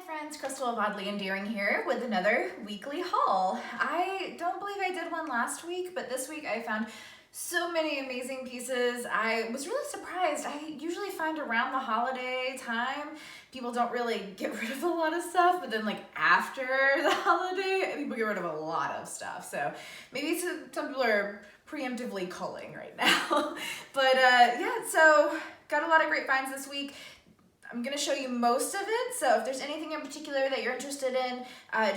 friends, Crystal of Oddly Endearing here with another weekly haul. I don't believe I did one last week, but this week I found so many amazing pieces. I was really surprised. I usually find around the holiday time, people don't really get rid of a lot of stuff, but then like after the holiday, people get rid of a lot of stuff. So maybe some people are preemptively culling right now. But yeah, so got a lot of great finds this week. I'm going to show you most of it, so if there's anything in particular that you're interested in,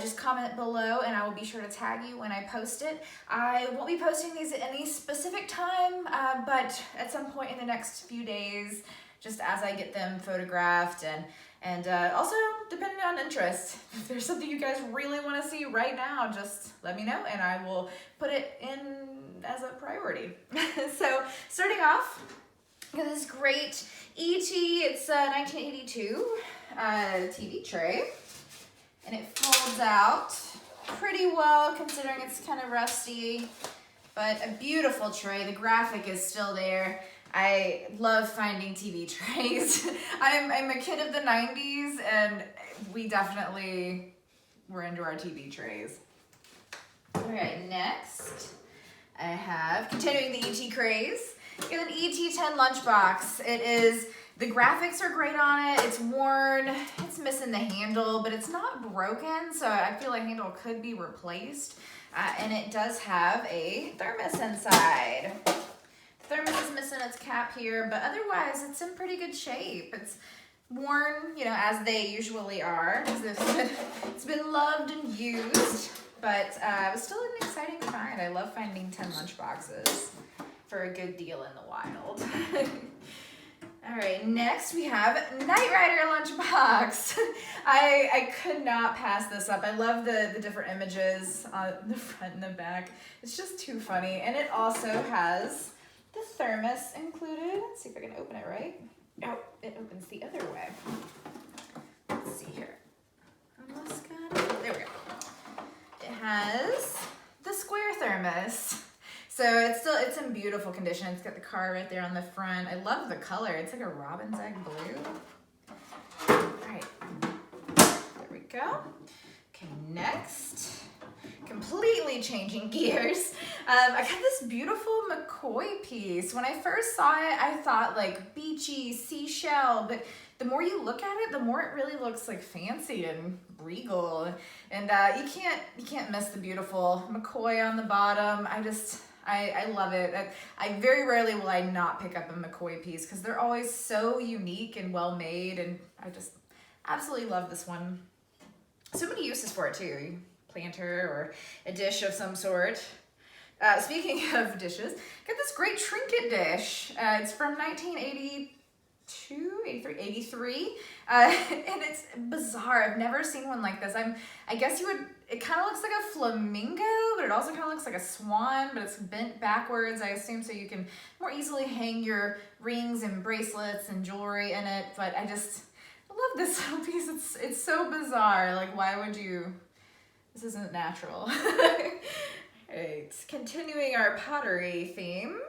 just comment below and I will be sure to tag you when I post it. I won't be posting these at any specific time, but at some point in the next few days, just as I get them photographed and also depending on interest. If there's something you guys really want to see right now, just let me know and I will put it in as a priority. So starting off, got this great E.T. It's a 1982 TV tray, and it folds out pretty well considering it's kind of rusty, but a beautiful tray. The graphic is still there. I love finding TV trays. I'm a kid of the 90s, and we definitely were into our TV trays. All right, next I have, continuing the E.T. craze, got an ET10 lunchbox. The graphics are great on it. It's worn, it's missing the handle, but it's not broken, so I feel like the handle could be replaced. And it does have a thermos inside. The thermos is missing its cap here, but otherwise it's in pretty good shape. It's worn, you know, as they usually are. It's been loved and used, but it was still an exciting find. I love finding 10 lunchboxes for a good deal in the wild. All right, next we have Knight Rider lunchbox. I could not pass this up. I love the different images on the front and the back. It's just too funny. And it also has the thermos included. Let's see if I can open it right. Oh, it opens the other way. Let's see here. Almost got it. There we go. It has the square thermos. So it's in beautiful condition. It's got the car right there on the front. I love the color. It's like a robin's egg blue. All right, there we go. Okay, next, completely changing gears. I got this beautiful McCoy piece. When I first saw it, I thought like beachy, seashell, but the more you look at it, the more it really looks like fancy and regal. And you can't miss the beautiful McCoy on the bottom. I love it. I very rarely will I not pick up a McCoy piece because they're always so unique and well made, and I just absolutely love this one. So many uses for it too. Planter or a dish of some sort. Speaking of dishes, got this great trinket dish. It's from 1983, and it's bizarre. I've never seen one like this. I guess it kind of looks like a flamingo, but it also kind of looks like a swan, but it's bent backwards, I assume, so you can more easily hang your rings and bracelets and jewelry in it. But I love this little piece. It's so bizarre. Like, why would you? This isn't natural. Alright, continuing our pottery theme.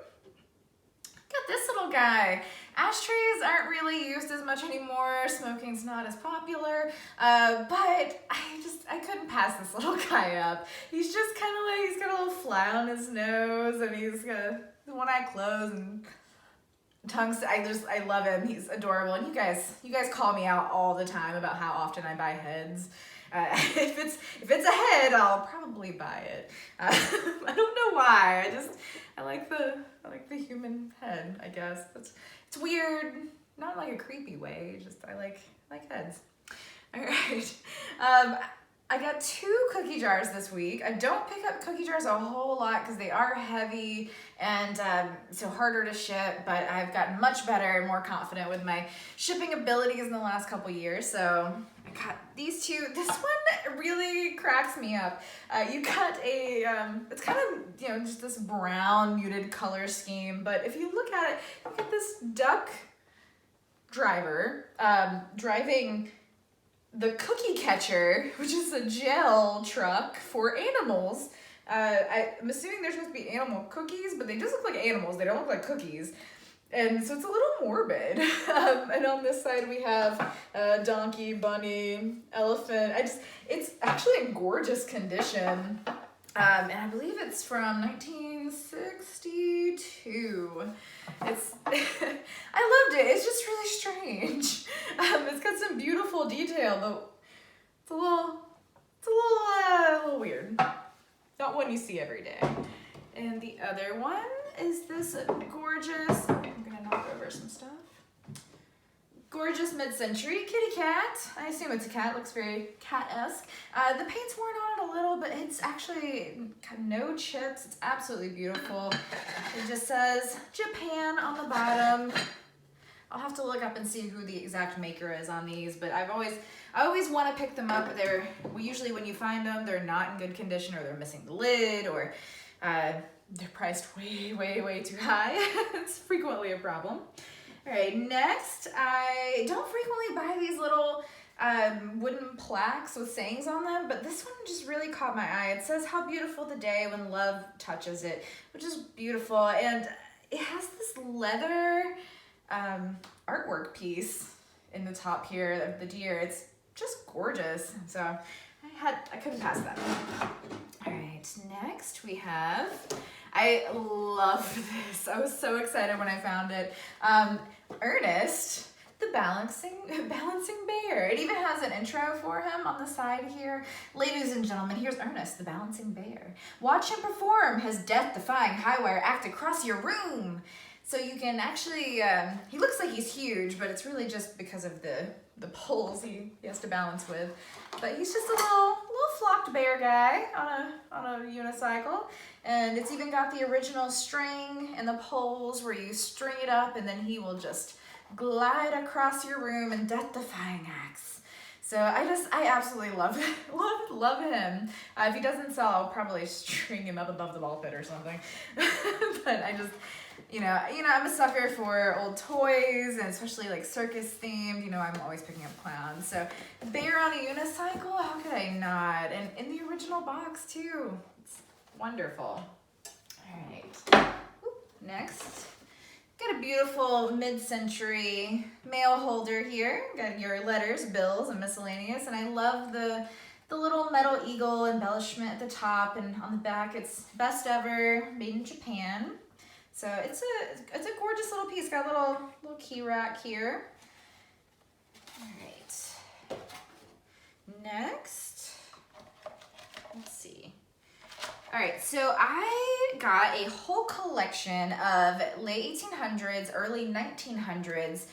Got this little guy. Ashtrays aren't really used as much anymore. Smoking's not as popular, but I couldn't pass this little guy up. He's just kind of like, he's got a little flat on his nose, and he's got one eye closed and tongue. I love him. He's adorable. And you guys call me out all the time about how often I buy heads. If it's a head, I'll probably buy it. I don't know why. I like the human head, I guess. It's weird, not like a creepy way. Just I like heads. All right. I got 2 cookie jars this week. I don't pick up cookie jars a whole lot because they are heavy and so harder to ship, but I've gotten much better and more confident with my shipping abilities in the last couple years. So I got these 2. This one really cracks me up. You got it's kind of, you know, just this brown muted color scheme, but if you look at it, you get this duck driver driving the cookie catcher, which is a gel truck for animals. I'm assuming they're supposed to be animal cookies, but they just look like animals. They don't look like cookies. And so it's a little morbid. And on this side we have donkey, bunny, elephant. It's actually in gorgeous condition. And I believe it's from 1962. It's, I loved it. It's just really strange. It's got some beautiful detail, though it's a little weird. Not one you see every day. And the other one is this gorgeous, I'm gonna knock over some stuff. Gorgeous mid-century kitty cat. I assume it's a cat, looks very cat-esque. The paint's worn on it a little, but it's actually got no chips. It's absolutely beautiful. It just says Japan on the bottom. I'll have to look up and see who the exact maker is on these, but I always want to pick them up. Usually when you find them, they're not in good condition, or they're missing the lid, or they're priced way, way, way too high. It's frequently a problem. All right, next, I don't frequently buy these little wooden plaques with sayings on them, but this one just really caught my eye. It says, "How beautiful the day when love touches it," which is beautiful. And it has this leather artwork piece in the top here of the deer. It's just gorgeous. So I couldn't pass that up. All right, next we have, I love this. I was so excited when I found it. Ernest, the balancing bear. It even has an intro for him on the side here. Ladies and gentlemen, here's Ernest, the balancing bear. Watch him perform his death-defying high wire act across your room. So you can actually, he looks like he's huge, but it's really just because of the poles he has to balance with. But he's just a little flocked bear guy on a unicycle. And it's even got the original string and the poles where you string it up, and then he will just glide across your room in death-defying acts. So I absolutely love him. If he doesn't sell, I'll probably string him up above the ball pit or something. But I'm a sucker for old toys, and especially like circus themed. I'm always picking up clowns. So bear on a unicycle, how could I not? And in the original box too. It's wonderful. All right. Next, got a beautiful mid-century mail holder here. Got your letters, bills, and miscellaneous. And I love the little metal eagle embellishment at the top, and on the back it's best ever, made in Japan. So it's a gorgeous little piece. Got a little key rack here. All right. Next, let's see. All right, so I got a whole collection of late 1800s, early 1900s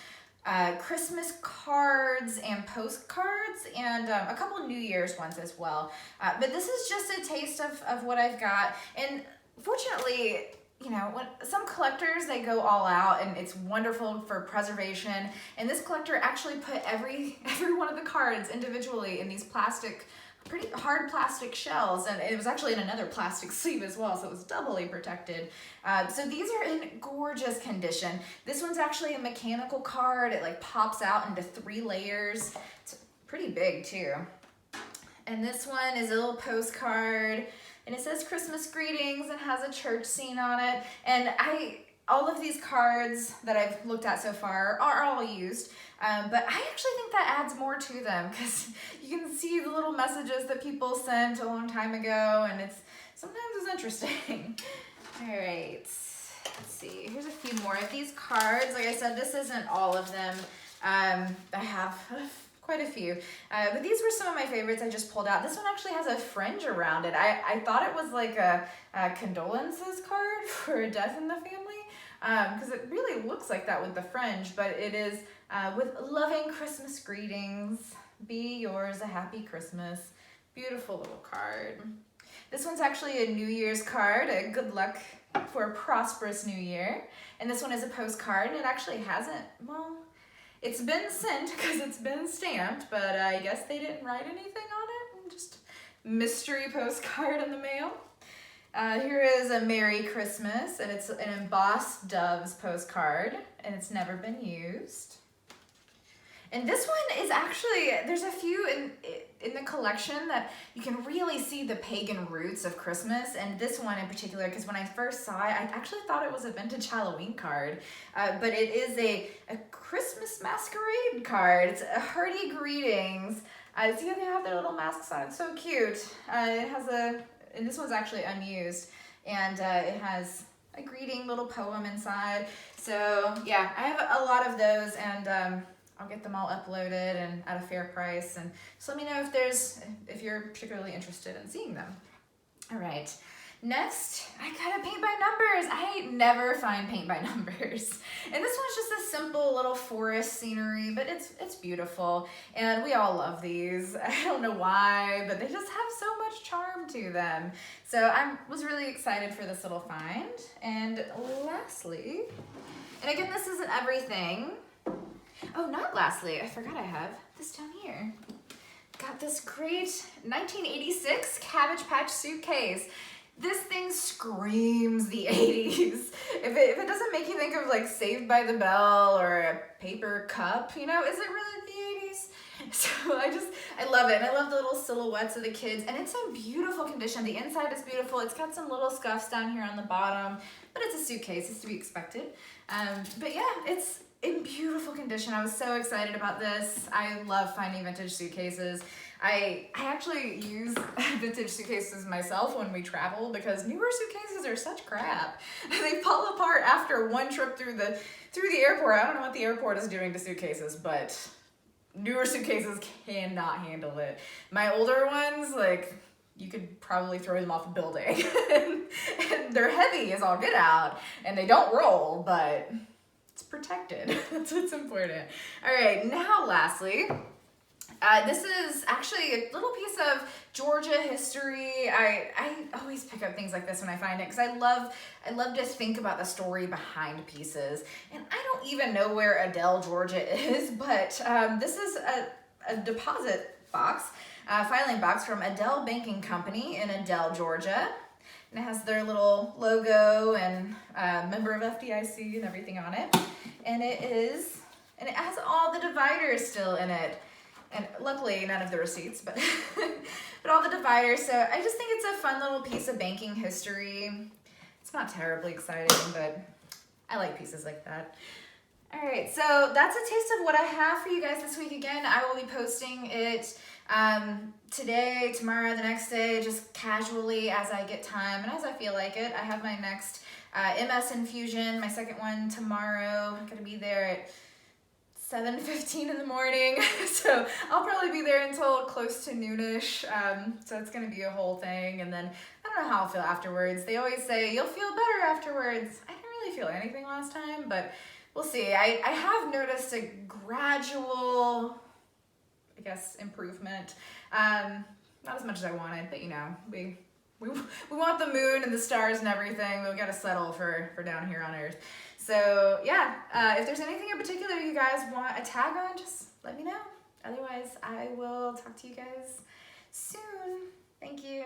Christmas cards and postcards, and a couple New Year's ones as well. But this is just a taste of what I've got. And fortunately, when some collectors, they go all out, and it's wonderful for preservation. And this collector actually put every one of the cards individually in these pretty hard plastic shells, and it was actually in another plastic sleeve as well, so it was doubly protected. So these are in gorgeous condition. This one's actually a mechanical card. It like pops out into 3 layers. It's pretty big too. And this one is a little postcard, and it says Christmas greetings and has a church scene on it. And all of these cards that I've looked at so far are all used, but I actually think that adds more to them, because you can see the little messages that people sent a long time ago, and sometimes it's interesting. All right, let's see. Here's a few more of these cards. Like I said, this isn't all of them. I have quite a few, but these were some of my favorites I just pulled out. This one actually has a fringe around it. I thought it was like a condolences card for a death in the family, because it really looks like that with the fringe, but it is with loving Christmas greetings. Be yours a happy Christmas. Beautiful little card. This one's actually a New Year's card, a good luck for a prosperous new year. And this one is a postcard, and it actually hasn't, well, it's been sent because it's been stamped, but I guess they didn't write anything on it. Just mystery postcard in the mail. Here is a Merry Christmas, and it's an embossed doves postcard, and it's never been used. And this one is actually, there's a few in the collection that you can really see the pagan roots of Christmas, and this one in particular, because when I first saw it, I actually thought it was a vintage Halloween card, but it is a Christmas masquerade card. It's a hearty greetings. See how they have their little masks on? It's so cute. It has and this one's actually unused, and it has a greeting little poem inside. So yeah, I have a lot of those, and I'll get them all uploaded and at a fair price, and just let me know if you're particularly interested in seeing them. All right, next I got a paint by numbers. I never find paint by numbers, and this one's just a simple little forest scenery, but it's beautiful, and we all love these. I don't know why, but they just have so much charm to them. So I was really excited for this little find. And lastly, and again, this isn't everything. Oh, not lastly, I forgot I have this down here. Got this great 1986 Cabbage Patch suitcase. This thing screams the 80s. If it doesn't make you think of like Saved by the Bell or a paper cup, is it really the 80s? So I love it. And I love the little silhouettes of the kids, and it's in beautiful condition. The inside is beautiful. It's got some little scuffs down here on the bottom, but it's a suitcase. It's to be expected. But yeah, it's in beautiful condition. I was so excited about this. I love finding vintage suitcases. I actually use vintage suitcases myself when we travel, because newer suitcases are such crap. They fall apart after one trip through the airport. I don't know what the airport is doing to suitcases, but newer suitcases cannot handle it. My older ones, like, you could probably throw them off a building. and they're heavy as all get out, and they don't roll, but it's protected. That's what's important. All right, now lastly, this is actually a little piece of Georgia history. I always pick up things like this when I find it, because I love to think about the story behind pieces. And I don't even know where Adele, Georgia is, but this is a deposit box, filing box from Adele Banking Company in Adele, Georgia. And it has their little logo and member of FDIC and everything on it. And it has all the dividers still in it. And luckily, none of the receipts, but but all the dividers. So I just think it's a fun little piece of banking history. It's not terribly exciting, but I like pieces like that. All right, so that's a taste of what I have for you guys this week. Again, I will be posting it today, tomorrow, the next day, just casually as I get time and as I feel like it. I have my next MS infusion, my second one tomorrow. I'm gonna be there at 7:15 in the morning, so I'll probably be there until close to noonish, so it's gonna be a whole thing, and then I don't know how I'll feel afterwards. They always say, you'll feel better afterwards. I didn't really feel anything last time, but we'll see. I have noticed a gradual, I guess, improvement. Not as much as I wanted, but we want the moon and the stars and everything. We've got to settle for down here on Earth. So yeah, if there's anything in particular you guys want a tag on, just let me know. Otherwise, I will talk to you guys soon. Thank you.